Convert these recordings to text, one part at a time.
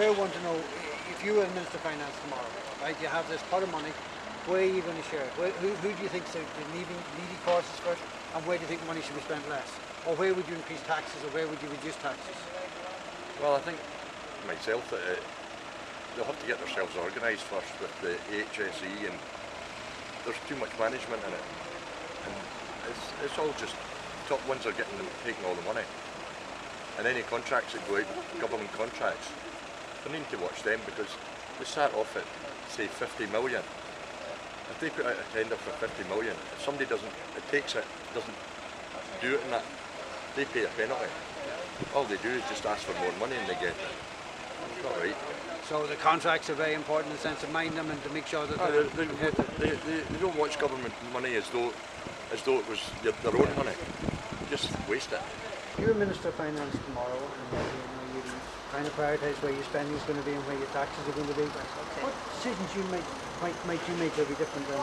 fair one to know, if you were the Minister of Finance tomorrow, right, you have this pot of money, where are you going to share it? Who do you think is the needy causes first, and where do you think money should be spent less? Or where would you increase taxes, or where would you reduce taxes? Well, I think myself that they'll have to get themselves organised first with the HSE, and there's too much management in it, and it's all just top ones are taking all the money, and any contracts that go out, government contracts, they need to watch them, because they start off at say 50 million. If they put out a tender for 50 million, if somebody doesn't do it in that, they pay a penalty. All they do is just ask for more money and they get it. It's not right. So the contracts are very important in the sense of mind them and to make sure that they don't watch government money as though it was their own money. Just waste it. You're Minister of Finance tomorrow, and you kind of prioritise where your spending is going to be and where your taxes are going to be. Okay. What decisions might you make that will be different than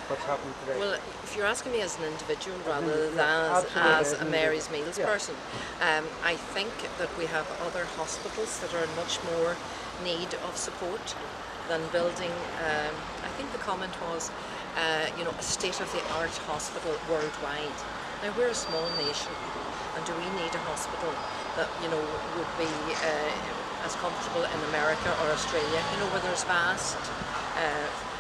what's happening today? Well, if you're asking me as an individual rather than as a Mary's Meals person, I think that we have other hospitals that are in much more need of support than building. I think the comment was, a state-of-the-art hospital worldwide. Now we're a small nation, and do we need a hospital that would be as comfortable in America or Australia? Where there's vast.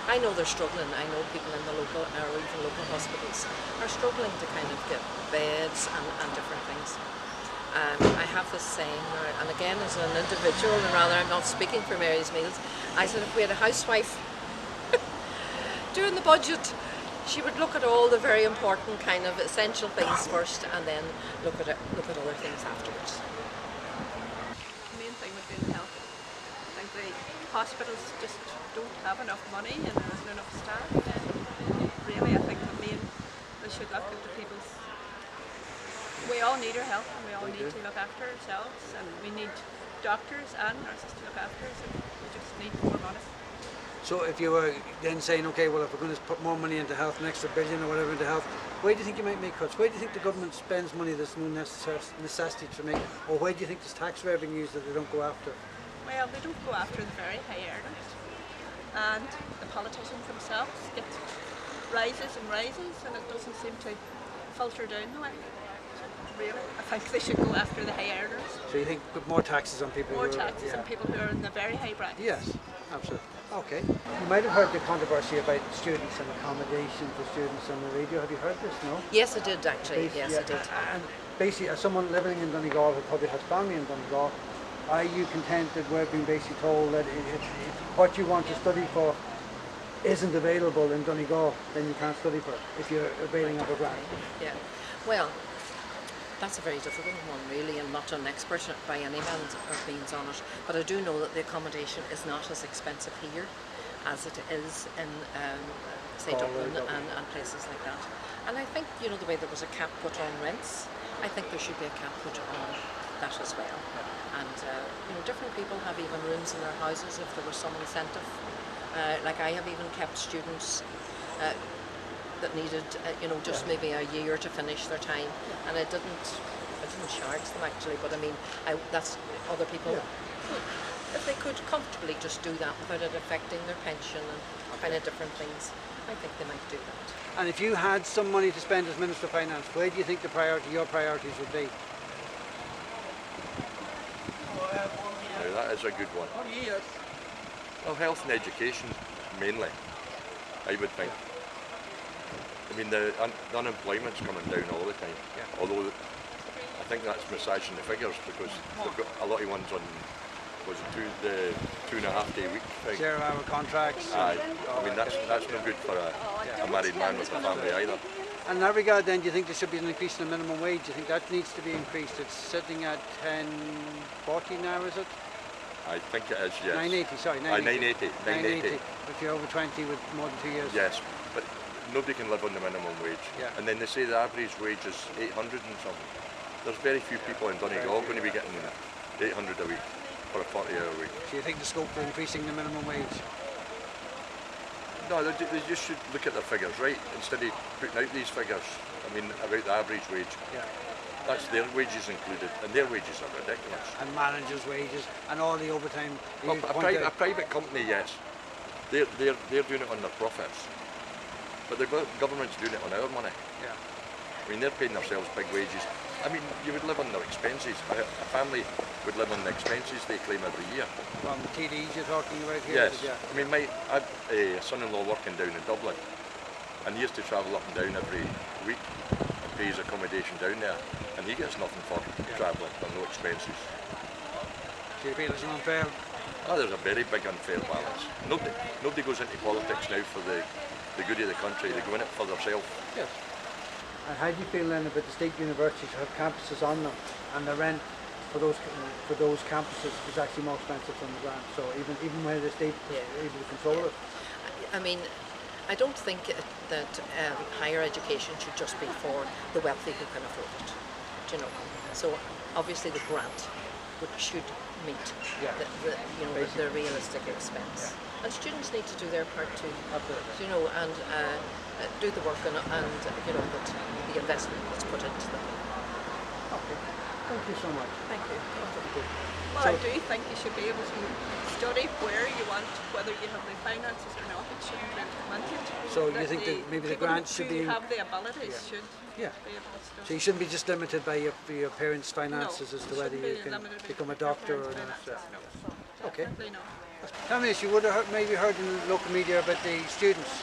I know they're struggling. I know people in the local or even local hospitals are struggling to kind of get beds and different things. I have this saying, and again as an individual, and rather I'm not speaking for Mary's Meals, I said if we had a housewife doing the budget, she would look at all the very important kind of essential things first, and then look at other things afterwards. The main thing would be the health. I think the hospitals just don't have enough money and there isn't enough staff. And really, I think they should look at the people's. We all need our health, and we all need to look after ourselves, and we need doctors and nurses to look after us, and we just need more money. So if you were then saying, okay, well, if we're going to put more money into health, an extra billion or whatever into health, where do you think you might make cuts? Where do you think the government spends money that's no necessity to make? Or where do you think there's tax revenues that they don't go after? Well, they don't go after the very high earners. And the politicians themselves get rises and rises, and it doesn't seem to filter down the way. So really, I think they should go after the high earners. So you think put more taxes on people more taxes on people who are in the very high brackets? Yes, absolutely. Okay. You might have heard the controversy about students and accommodation for students on the radio. Have you heard this? No? Yes, I did actually. Yes, I did. And basically, as someone living in Donegal who probably has family in Donegal, are you content that we're being basically told that if what you want to study for isn't available in Donegal, then you can't study for it if you're availing of a grant? Yeah. Well, that's a very difficult one, really. I'm not an expert by any means on it, but I do know that the accommodation is not as expensive here as it is in, say, Dublin and places like that. And I think, the way there was a cap put on rents, I think there should be a cap put on that as well. And, different people have even rooms in their houses if there was some incentive. Like I have even kept students that needed, just maybe a year to finish their time, and I didn't charge them actually, but I mean, that's other people. If they could comfortably just do that without it affecting their pension and kind of different things, I think they might do that. And if you had some money to spend as Minister of Finance, where do you think your priorities would be? Now that is a good one. Well, health and education mainly, I would think. I mean, the unemployment's coming down all the time, although I think that's massaging the figures, because they've got a lot of ones on, the 2.5 day week thing. 0 hour contracts. Aye. I mean, that's no good for a married man with a family either. And in that regard then, do you think there should be an increase in the minimum wage? Do you think that needs to be increased? It's sitting at $10.40 now, is it? I think it is, yes. 980, sorry. 980. 980. If you're over 20 with more than 2 years. Yes, but nobody can live on the minimum wage. Yeah. And then they say the average wage is 800 and something. There's very few people in Donegal going to be getting 800 a week for a 40-hour week. So you think the scope for increasing the minimum wage? No, they just should look at their figures, right? Instead of putting out these figures, I mean, about the average wage. Yeah. That's their wages included, and their wages are ridiculous. And managers' wages and all the overtime. Well, a private company, yes, they're doing it on their profits, but the government's doing it on our money. Yeah. I mean, they're paying themselves big wages. I mean, you would live on their expenses. A family would live on the expenses they claim every year. From TDs you're talking about here? Yes. I mean, I have a son-in-law working down in Dublin, and he used to travel up and down every week and pay his accommodation down there, and he gets nothing for travelling, for no expenses. Do you feel it's unfair? Oh, there's a very big unfair balance. Nobody goes into politics now for the good of the country. They go in it for themselves. Yes. And how do you feel then about the state universities who have campuses on them, and the rent for those campuses is actually more expensive than the grant? So even when the state is able to control it. I mean, I don't think that higher education should just be for the wealthy who can afford it. Do you know? So obviously the grant should meet the realistic expense. Yeah. And students need to do their part too. Absolutely. You know, and do the work and you know that the investment that's put into them. Okay. Thank you so much. Thank you. Okay. Well, So- I do think you should be able to study where you want, whether you have the finances or not. It shouldn't be implemented. So you think that maybe the people grants should who be- have the abilities Yeah. should Yeah. be able to study. So you shouldn't be just limited by your parents' finances No, as to whether shouldn't you be can limited by become a your doctor or parents' not. finances, no. Okay. Definitely not. Tell me this, you would have maybe heard in the local media about the students,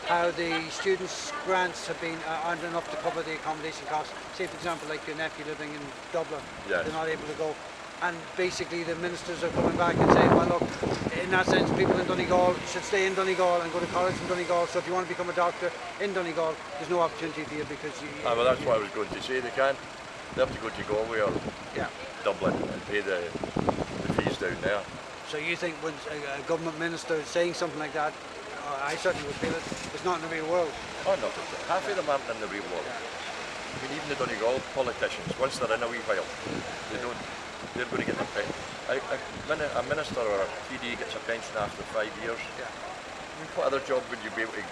how the students' grants have been aren't enough to cover the accommodation costs. Say for example, like your nephew living in Dublin, Yes. they're not able to go. And basically the ministers are coming back and saying, well look, in that sense people in Donegal should stay in Donegal and go to college in Donegal, so if you want to become a doctor in Donegal, there's no opportunity for you because you... Well, that's what I was going to say. They have to go to Galway or Yeah. Dublin and pay the fees down there. So you think when a government minister is saying something like that, I certainly would feel it, it's not in the real world. Oh, not at all. Half of them aren't in the real world. I mean, even the Donegal politicians, once they're in a wee while, they're going to get their pension. A minister or a TD gets a pension after 5 years. Yeah. I mean, what other job would you be able to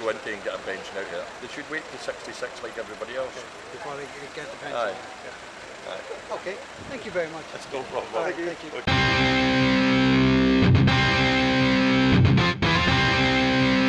go into and get a pension out of it? They should wait till 66 like everybody else. Before they get the pension. Aye. Yeah. Aye. Okay, thank you very much. That's no problem. All right, thank you.